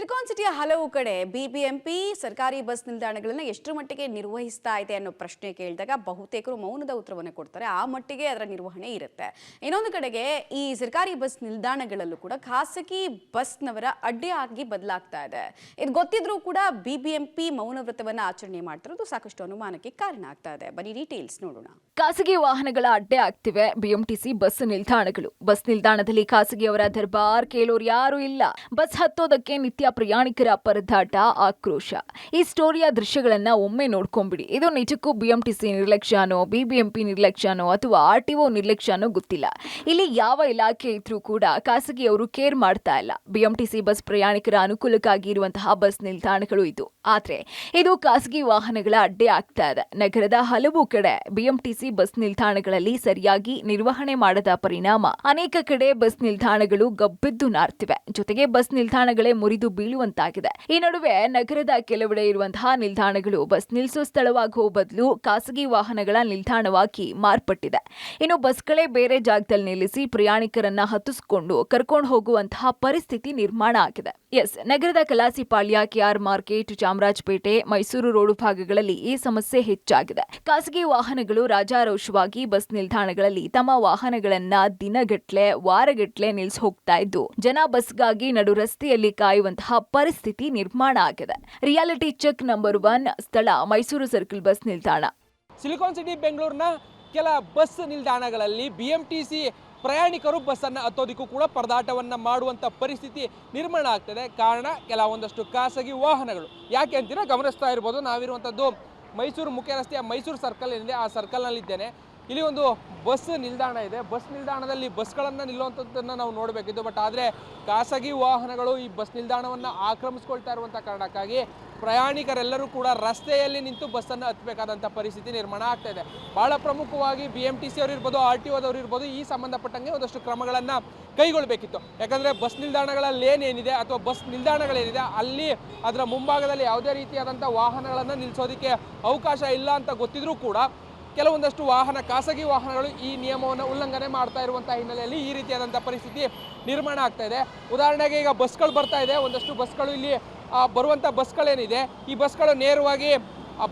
Silicon ಸಿಟಿಯ ಹಲವು ಕಡೆ ಬಿಬಿಎಂಪಿ ಸರ್ಕಾರಿ ಬಸ್ ನಿಲ್ದಾಣಗಳನ್ನು ಎಷ್ಟರ ಮಟ್ಟಿಗೆ ನಿರ್ವಹಿಸ್ತಾ ಇದೆ ಅನ್ನೋ ಪ್ರಶ್ನೆ ಕೇಳಿದಾಗ ಬಹುತೇಕರು ಮೌನದ ಉತ್ತರವನ್ನು ಕೊಡ್ತಾರೆ. ಆ ಮಟ್ಟಿಗೆ ಅದರ ನಿರ್ವಹಣೆ ಇರುತ್ತೆ. ಇನ್ನೊಂದು ಕಡೆಗೆ ಈ ಸರ್ಕಾರಿ ಬಸ್ ನಿಲ್ದಾಣಗಳಲ್ಲೂ ಕೂಡ ಖಾಸಗಿ ಬಸ್ನವರ ಅಡ್ಡೆ ಆಗಿ ಬದಲಾಗ್ತಾ ಇದೆ. ಇದು ಗೊತ್ತಿದ್ರೂ ಕೂಡ ಬಿಬಿಎಂಪಿ ಮೌನ ವ್ರತವನ್ನು ಆಚರಣೆ ಮಾಡ್ತಿರೋದು ಸಾಕಷ್ಟು ಅನುಮಾನಕ್ಕೆ ಕಾರಣ ಆಗ್ತಾ ಇದೆ. ಬನ್ನಿ ಡೀಟೇಲ್ಸ್ ನೋಡೋಣ. ಖಾಸಗಿ ವಾಹನಗಳ ಅಡ್ಡೆ ಆಗ್ತಿವೆ ಬಿಎಂಟಿಸಿ ಬಸ್ ನಿಲ್ದಾಣಗಳು. ಬಸ್ ನಿಲ್ದಾಣದಲ್ಲಿ ಖಾಸಗಿಯವರ ದರ್ಬಾರ್ ಕೇಳೋರು ಯಾರು ಇಲ್ಲ. ಬಸ್ ಹತ್ತೋದಕ್ಕೆ ನಿತ್ಯ ಪ್ರಯಾಣಿಕರ ಪರದಾಟ, ಆಕ್ರೋಶ. ಈ ಸ್ಟೋರಿಯ ದೃಶ್ಯಗಳನ್ನ ಒಮ್ಮೆ ನೋಡ್ಕೊಂಡ್ಬಿಡಿ. ಇದು ನಿಜಕ್ಕೂ ಬಿಎಂಟಿಸಿ ನಿರ್ಲಕ್ಷ್ಯನೋ, ಬಿಬಿಎಂಪಿ ನಿರ್ಲಕ್ಷ್ಯನೋ ಅಥವಾ ಆರ್ಟಿಒ ನಿರ್ಲಕ್ಷ್ಯನೋ ಗೊತ್ತಿಲ್ಲ. ಇಲ್ಲಿ ಯಾವ ಇಲಾಖೆ ಇದ್ರೂ ಕೂಡ ಖಾಸಗಿಯವರು ಕೇರ್ ಮಾಡ್ತಾ ಇಲ್ಲ. ಬಿಎಂಟಿಸಿ ಬಸ್ ಪ್ರಯಾಣಿಕರ ಅನುಕೂಲಕ್ಕಾಗಿ ಇರುವಂತಹ ಬಸ್ ನಿಲ್ದಾಣಗಳು ಇದು. ಆದ್ರೆ ಇದು ಖಾಸಗಿ ವಾಹನಗಳ ಅಡ್ಡೆ ಆಗ್ತಾ ಇದೆ. ನಗರದ ಹಲವು ಕಡೆ ಬಿಎಂಟಿಸಿ ಬಸ್ ನಿಲ್ದಾಣಗಳಲ್ಲಿ ಸರಿಯಾಗಿ ನಿರ್ವಹಣೆ ಮಾಡದ ಪರಿಣಾಮ ಅನೇಕ ಕಡೆ ಬಸ್ ನಿಲ್ದಾಣಗಳು ಗಬ್ಬೆದ್ದು ನಾರ್ತಿವೆ. ಜೊತೆಗೆ ಬಸ್ ನಿಲ್ದಾಣಗಳೇ ಮುರಿದು ಬೀಳುವಂತಾಗಿದೆ. ಈ ನಡುವೆ ನಗರದ ಕೆಲವೆಡೆ ಇರುವಂತಹ ನಿಲ್ದಾಣಗಳು ಬಸ್ ನಿಲ್ಲಿಸೋ ಸ್ಥಳವಾಗುವ ಬದಲು ಖಾಸಗಿ ವಾಹನಗಳ ನಿಲ್ದಾಣವಾಗಿ ಮಾರ್ಪಟ್ಟಿದೆ. ಇನ್ನು ಬಸ್ಗಳೇ ಬೇರೆ ಜಾಗದಲ್ಲಿ ನಿಲ್ಲಿಸಿ ಪ್ರಯಾಣಿಕರನ್ನ ಹತ್ತಿಸಿಕೊಂಡು ಕರ್ಕೊಂಡು ಹೋಗುವಂತಹ ಪರಿಸ್ಥಿತಿ ನಿರ್ಮಾಣ ಆಗಿದೆ. ನಗರದ Kalasipalya, KR market, Chamarajpet, Mysuru road ಭಾಗಗಳಲ್ಲಿ ಈ ಸಮಸ್ಯೆ ಹೆಚ್ಚಾಗಿದೆ. ಖಾಸಗಿ ವಾಹನಗಳು ರಾಜಾರೋಷವಾಗಿ ಬಸ್ ನಿಲ್ದಾಣಗಳಲ್ಲಿ ತಮ್ಮ ವಾಹನಗಳನ್ನ ದಿನಗಟ್ಲೆ, ವಾರಗಟ್ಲೆ ನಿಲ್ಲಿಸಿ ಹೋಗ್ತಾ ಇದ್ದು, ಜನ ಬಸ್ಗಾಗಿ ನಡು ರಸ್ತೆಯಲ್ಲಿ ಕಾಯುವಂತಹ ಪರಿಸ್ಥಿತಿ ನಿರ್ಮಾಣ ಆಗಿದೆ. ರಿಯಾಲಿಟಿ ಚೆಕ್ ನಂಬರ್ 1 ಸ್ಥಳ ಮೈಸೂರು ಸರ್ಕಲ್ ಬಸ್ ನಿಲ್ದಾಣ. ಸಿಲಿಕಾನ್ ಸಿಟಿ ಬೆಂಗಳೂರಿನ ಕೆಲ ಬಸ್ ನಿಲ್ದಾಣಗಳಲ್ಲಿ ಬಿಎಂಟಿಸಿ ಪ್ರಯಾಣಿಕರು ಬಸ್ಸನ್ನು ಹತ್ತೋದಕ್ಕೂ ಕೂಡ ಪರದಾಟವನ್ನು ಮಾಡುವಂಥ ಪರಿಸ್ಥಿತಿ ನಿರ್ಮಾಣ ಆಗ್ತದೆ. ಕಾರಣ ಕೆಲವೊಂದಷ್ಟು ಖಾಸಗಿ ವಾಹನಗಳು. ಯಾಕೆ ಅಂತೀರಾ? ಗಮನಿಸ್ತಾ ಇರ್ಬೋದು. ನಾವಿರುವಂಥದ್ದು ಮೈಸೂರು ಮುಖ್ಯ ರಸ್ತೆಯ ಮೈಸೂರು ಸರ್ಕಲ್ ಏನಿದೆ ಆ ಸರ್ಕಲ್ನಲ್ಲಿದ್ದೇನೆ. ಇಲ್ಲಿ ಒಂದು ಬಸ್ ನಿಲ್ದಾಣ ಇದೆ. ಬಸ್ ನಿಲ್ದಾಣದಲ್ಲಿ ಬಸ್ಗಳನ್ನು ನಿಲ್ಲುವಂಥದ್ದನ್ನು ನಾವು ನೋಡಬೇಕಿದ್ದು. ಬಟ್ ಆದರೆ ಖಾಸಗಿ ವಾಹನಗಳು ಈ ಬಸ್ ನಿಲ್ದಾಣವನ್ನು ಆಕ್ರಮಿಸ್ಕೊಳ್ತಾ ಇರುವಂಥ ಕಾರಣಕ್ಕಾಗಿ ಪ್ರಯಾಣಿಕರೆಲ್ಲರೂ ಕೂಡ ರಸ್ತೆಯಲ್ಲಿ ನಿಂತು ಬಸ್ಸನ್ನು ಹತ್ತಬೇಕಾದಂಥ ಪರಿಸ್ಥಿತಿ ನಿರ್ಮಾಣ ಆಗ್ತಾ ಇದೆ. ಭಾಳ ಪ್ರಮುಖವಾಗಿ ಬಿಎಂಟಿಸಿ ಅವರು ಇರ್ಬೋದು, ಆರ್ಟಿಒದವರು ಇರ್ಬೋದು, ಈ ಸಂಬಂಧಪಟ್ಟಂಗೆ ಒಂದಷ್ಟು ಕ್ರಮಗಳನ್ನು ಕೈಗೊಳ್ಳಬೇಕಿತ್ತು. ಯಾಕಂದರೆ ಬಸ್ ನಿಲ್ದಾಣಗಳ ಲೇನ್ ಏನಿದೆ ಅಥವಾ ಬಸ್ ನಿಲ್ದಾಣಗಳೇನಿದೆ ಅಲ್ಲಿ ಅದರ ಮುಂಭಾಗದಲ್ಲಿ ಯಾವುದೇ ರೀತಿಯಾದಂಥ ವಾಹನಗಳನ್ನು ನಿಲ್ಲಿಸೋದಕ್ಕೆ ಅವಕಾಶ ಇಲ್ಲ ಅಂತ ಗೊತ್ತಿದ್ರೂ ಕೂಡ ಕೆಲವೊಂದಷ್ಟು ಖಾಸಗಿ ವಾಹನಗಳು ಈ ನಿಯಮವನ್ನು ಉಲ್ಲಂಘನೆ ಮಾಡ್ತಾ ಇರುವಂಥ ಹಿನ್ನೆಲೆಯಲ್ಲಿ ಈ ರೀತಿಯಾದಂಥ ಪರಿಸ್ಥಿತಿ ನಿರ್ಮಾಣ ಆಗ್ತಾ ಇದೆ. ಉದಾಹರಣೆಗೆ ಈಗ ಬಸ್ಗಳು ಬರ್ತಾ ಇದೆ. ಒಂದಷ್ಟು ಬಸ್ಗಳು ಇಲ್ಲಿ ಬರುವಂಥ ಬಸ್ಗಳೇನಿದೆ ಈ ಬಸ್ಗಳು ನೇರವಾಗಿ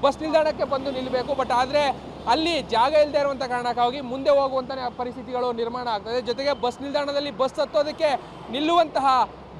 ಬಸ್ ನಿಲ್ದಾಣಕ್ಕೆ ಬಂದು ನಿಲ್ಲಬೇಕು. ಬಟ್ ಆದರೆ ಅಲ್ಲಿ ಜಾಗ ಇಲ್ಲದೆ ಇರುವಂಥ ಕಾರಣಕ್ಕಾಗಿ ಮುಂದೆ ಹೋಗುವಂಥ ಪರಿಸ್ಥಿತಿಗಳು ನಿರ್ಮಾಣ ಆಗ್ತದೆ. ಜೊತೆಗೆ ಬಸ್ ನಿಲ್ದಾಣದಲ್ಲಿ ಬಸ್ ಹತ್ತೋದಕ್ಕೆ ನಿಲ್ಲುವಂತಹ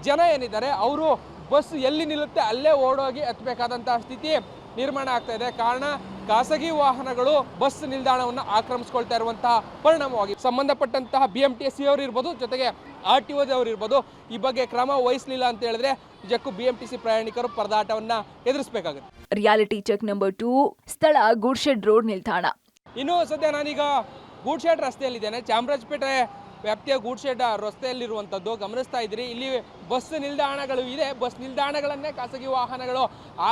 ಜನ ಏನಿದ್ದಾರೆ ಅವರು ಬಸ್ ಎಲ್ಲಿ ನಿಲ್ಲುತ್ತೆ ಅಲ್ಲೇ ಓಡೋಗಿ ಹತ್ತಬೇಕಾದಂತಹ ಸ್ಥಿತಿ ನಿರ್ಮಾಣ ಆಗ್ತಾ ಇದೆ. ಕಾರಣ ಖಾಸಗಿ ವಾಹನಗಳು ಬಸ್ ನಿಲ್ದಾಣವನ್ನು ಆಕ್ರಮಿಸ್ಕೊಳ್ತಾ ಇರುವಂತಹ ಪರಿಣಾಮವಾಗಿ ಸಂಬಂಧಪಟ್ಟಂತಹ ಬಿಎಂಟಿಸಿ ಅವರು ಇರ್ಬೋದು, ಜೊತೆಗೆ ಆರ್ಟಿಒದವರು ಇರ್ಬೋದು, ಈ ಬಗ್ಗೆ ಕ್ರಮ ವಹಿಸಲಿಲ್ಲ ಅಂತ ಹೇಳಿದ್ರೆ ನಿಜಕ್ಕೂ ಬಿಎಂಟಿಸಿ ಪ್ರಯಾಣಿಕರು ಪರದಾಟವನ್ನು ಎದುರಿಸಬೇಕಾಗುತ್ತೆ. ರಿಯಾಲಿಟಿ ಚೆಕ್ ನಂಬರ್ 2 ಸ್ಥಳ ಗೂಡ್ಶೆಡ್ ರೋಡ್ ನಿಲ್ದಾಣ. ಇನ್ನು ಸದ್ಯ ನಾನೀಗ ಗೂಡ್ಶೆಡ್ ರಸ್ತೆಯಲ್ಲಿದ್ದೇನೆ. ಚಾಮರಾಜಪೇಟೆ ವ್ಯಾಪ್ತಿಯ ಗೂಡ್ಶೆಡ್ ರಸ್ತೆಯಲ್ಲಿರುವಂಥದ್ದು ಗಮನಿಸ್ತಾ ಇದ್ದೀರಿ. ಇಲ್ಲಿ ಬಸ್ ನಿಲ್ದಾಣಗಳು ಇದೆ. ಬಸ್ ನಿಲ್ದಾಣಗಳನ್ನೇ ಖಾಸಗಿ ವಾಹನಗಳು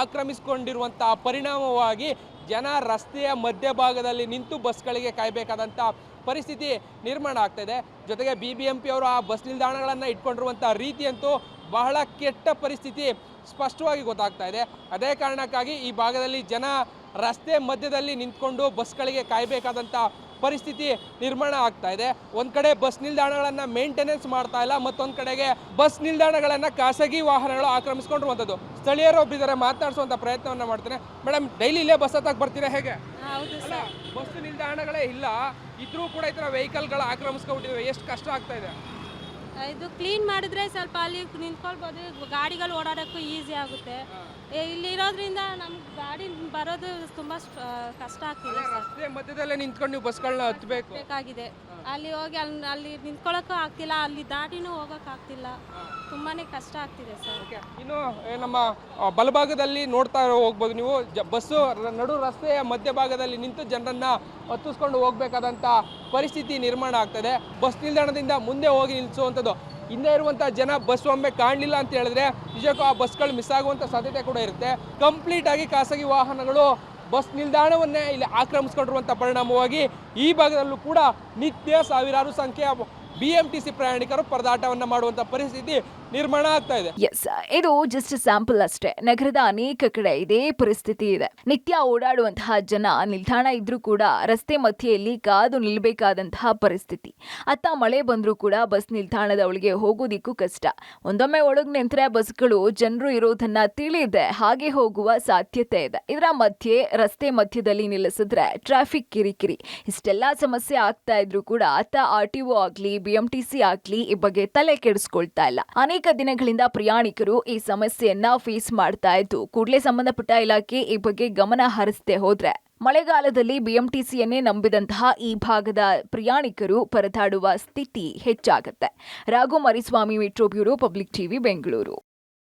ಆಕ್ರಮಿಸಿಕೊಂಡಿರುವಂಥ ಪರಿಣಾಮವಾಗಿ ಜನ ರಸ್ತೆಯ ಮಧ್ಯಭಾಗದಲ್ಲಿ ನಿಂತು ಬಸ್ಗಳಿಗೆ ಕಾಯಬೇಕಾದಂಥ ಪರಿಸ್ಥಿತಿ ನಿರ್ಮಾಣ ಆಗ್ತಾಯಿದೆ. ಜೊತೆಗೆ ಬಿಬಿಎಂಪಿ ಅವರು ಆ ಬಸ್ ನಿಲ್ದಾಣಗಳನ್ನು ಇಟ್ಕೊಂಡಿರುವಂಥ ರೀತಿಯಂತೂ ಬಹಳ ಕೆಟ್ಟ ಪರಿಸ್ಥಿತಿ ಸ್ಪಷ್ಟವಾಗಿ ಗೊತ್ತಾಗ್ತಾ ಇದೆ. ಅದೇ ಕಾರಣಕ್ಕಾಗಿ ಈ ಭಾಗದಲ್ಲಿ ಜನ ರಸ್ತೆ ಮಧ್ಯದಲ್ಲಿ ನಿಂತ್ಕೊಂಡು ಬಸ್ಗಳಿಗೆ ಕಾಯಬೇಕಾದಂಥ ಪರಿಸ್ಥಿತಿ ನಿರ್ಮಾಣ ಆಗ್ತಾ ಇದೆ. ಒಂದು ಕಡೆ ಬಸ್ ನಿಲ್ದಾಣಗಳನ್ನು ಮೇಂಟೆನೆನ್ಸ್ ಮಾಡ್ತಾ ಇಲ್ಲ, ಮತ್ತೊಂದು ಕಡೆಗೆ ಬಸ್ ನಿಲ್ದಾಣಗಳನ್ನು ಖಾಸಗಿ ವಾಹನಗಳು ಆಕ್ರಮಿಸ್ಕೊಂಡಿರುವಂಥದ್ದು. ಸ್ಥಳೀಯರು ಒಬ್ಬರಿದ್ದಾರೆ, ಮಾತನಾಡಿಸುವಂಥ ಪ್ರಯತ್ನವನ್ನು ಮಾಡ್ತೇನೆ. ಮೇಡಮ್, ಡೈಲಿ ಇಲ್ಲೇ ಬಸ್ ಹತ್ತಕ್ಕೆ ಬರ್ತೀರಾ ಹೇಗೆ? ಅಲ್ಲ, ಬಸ್ ನಿಲ್ದಾಣಗಳೇ ಇಲ್ಲ ಇದ್ರೂ ಕೂಡ ಈ ಥರ ವೆಹಿಕಲ್ಗಳು ಆಕ್ರಮಿಸ್ಕೊಂಡಿವೆ. ಎಷ್ಟು ಕಷ್ಟ ಆಗ್ತಾ ಇದೆ? ಇದು ಕ್ಲೀನ್ ಮಾಡಿದ್ರೆ ಸ್ವಲ್ಪ ಅಲ್ಲಿ ನಿಂತ್ಕೊಳ್ಬೋದು, ಗಾಡಿಗಳು ಓಡಾಡೋಕ್ಕೂ ಈಸಿ ಆಗುತ್ತೆ. ಇಲ್ಲಿ ಇರೋದ್ರಿಂದ ನಮ್ಗೆ ಗಾಡಿ ಬರೋದು ತುಂಬ ಕಷ್ಟ ಆಗ್ತಿದೆ. ರಸ್ತೆ ಮಧ್ಯದಲ್ಲೇ ನಿಂತ್ಕೊಂಡು ನೀವು ಬಸ್ಗಳನ್ನ ಹತ್ತಬೇಕಾಗಿದೆ. ಅಲ್ಲಿ ಹೋಗಿ ಅಲ್ಲಿ ನಿಂತ್ಕೊಳ್ಳೋಕ್ಕೂ ಆಗ್ತಿಲ್ಲ, ಅಲ್ಲಿ ದಾಟಿನೂ ಹೋಗೋಕೆ ಆಗ್ತಿಲ್ಲ. ತುಂಬಾ ಕಷ್ಟ ಆಗ್ತಿದೆ ಸರ್. ಇನ್ನು ನಮ್ಮ ಬಲಭಾಗದಲ್ಲಿ ನೋಡ್ತಾ ಹೋಗ್ಬೋದು ನೀವು, ಬಸ್ಸು ನಡು ರಸ್ತೆಯ ಮಧ್ಯಭಾಗದಲ್ಲಿ ನಿಂತು ಜನರನ್ನ ಹತ್ತಿಸ್ಕೊಂಡು ಹೋಗ್ಬೇಕಾದಂಥ ಪರಿಸ್ಥಿತಿ ನಿರ್ಮಾಣ ಆಗ್ತದೆ. ಬಸ್ ನಿಲ್ದಾಣದಿಂದ ಮುಂದೆ ಹೋಗಿ ನಿಲ್ಲಿಸುವಂಥದ್ದು. ಹಿಂದೆ ಇರುವಂಥ ಜನ ಬಸ್ ಒಮ್ಮೆ ಕಾಣಲಿಲ್ಲ ಅಂತ ಹೇಳಿದ್ರೆ ನಿಜಕ್ಕೂ ಆ ಬಸ್ಗಳು ಮಿಸ್ ಆಗುವಂಥ ಸಾಧ್ಯತೆ ಕೂಡ ಇರುತ್ತೆ. ಕಂಪ್ಲೀಟ್ ಆಗಿ ಖಾಸಗಿ ವಾಹನಗಳು ಬಸ್ ನಿಲ್ದಾಣವನ್ನೇ ಇಲ್ಲಿ ಆಕ್ರಮಿಸ್ಕೊಂಡಿರುವಂಥ ಪರಿಣಾಮವಾಗಿ ಈ ಭಾಗದಲ್ಲೂ ಕೂಡ ನಿತ್ಯ ಸಾವಿರಾರು ಸಂಖ್ಯೆಯ ಬಿಎಂಟಿಸಿ ಪ್ರಯಾಣಿಕರು ಪರದಾಟವನ್ನು ಮಾಡುವಂಥ ಪರಿಸ್ಥಿತಿ ನಿರ್ಮಾಣ ಆಗ್ತಾ ಇದೆ. ಎಸ್, ಇದು ಜಸ್ಟ್ ಸ್ಯಾಂಪಲ್ ಅಷ್ಟೇ. ನಗರದ ಅನೇಕ ಕಡೆ ಇದೇ ಪರಿಸ್ಥಿತಿ ಇದೆ. ನಿತ್ಯ ಓಡಾಡುವಂತಹ ಜನ ನಿಲ್ದಾಣ ಇದ್ರೂ ಕೂಡ ರಸ್ತೆ ಮಧ್ಯೆಯಲ್ಲಿ ಕಾದು ನಿಲ್ಬೇಕಾದಂತಹ ಪರಿಸ್ಥಿತಿ. ಅತ್ತ ಮಳೆ ಬಂದ್ರೂ ಕೂಡ ಬಸ್ ನಿಲ್ದಾಣದ ಒಳಗೆ ಹೋಗೋದಿಕ್ಕೂ ಕಷ್ಟ. ಒಂದೊಮ್ಮೆ ಒಳಗ್ ನಿಂತರೆ ಬಸ್ಗಳು ಜನರು ಇರೋದನ್ನ ತಿಳಿದೆ ಹಾಗೆ ಹೋಗುವ ಸಾಧ್ಯತೆ ಇದೆ. ಇದರ ಮಧ್ಯೆ ರಸ್ತೆ ಮಧ್ಯದಲ್ಲಿ ನಿಲ್ಲಿಸಿದ್ರೆ ಟ್ರಾಫಿಕ್ ಕಿರಿಕಿರಿ, ಇಷ್ಟೆಲ್ಲಾ ಸಮಸ್ಯೆ ಆಗ್ತಾ ಇದ್ರು ಕೂಡ ಅತ್ತ RTO ಆಗ್ಲಿ BMTC ಆಗ್ಲಿ ಈ ಬಗ್ಗೆ ತಲೆ ಕೆಡಿಸ್ಕೊಳ್ತಾ ಇಲ್ಲ. ಅನೇಕ ದಿನಗಳಿಂದ ಪ್ರಯಾಣಿಕರು ಈ ಸಮಸ್ಯೆಯನ್ನ ಫೇಸ್ ಮಾಡ್ತಾ ಇದ್ದು ಕೂಡಲೇ ಸಂಬಂಧಪಟ್ಟ ಇಲಾಖೆ ಈ ಬಗ್ಗೆ ಗಮನ ಹರಿಸದೆ ಹೋದ್ರೆ ಮಳೆಗಾಲದಲ್ಲಿ BMTCಯನ್ನೇ ನಂಬಿದಂತಹ ಈ ಭಾಗದ ಪ್ರಯಾಣಿಕರು ಪರದಾಡುವ ಸ್ಥಿತಿ ಹೆಚ್ಚಾಗುತ್ತೆ. Raghu Mariswamy, metro bureau, public TV, Bengaluru.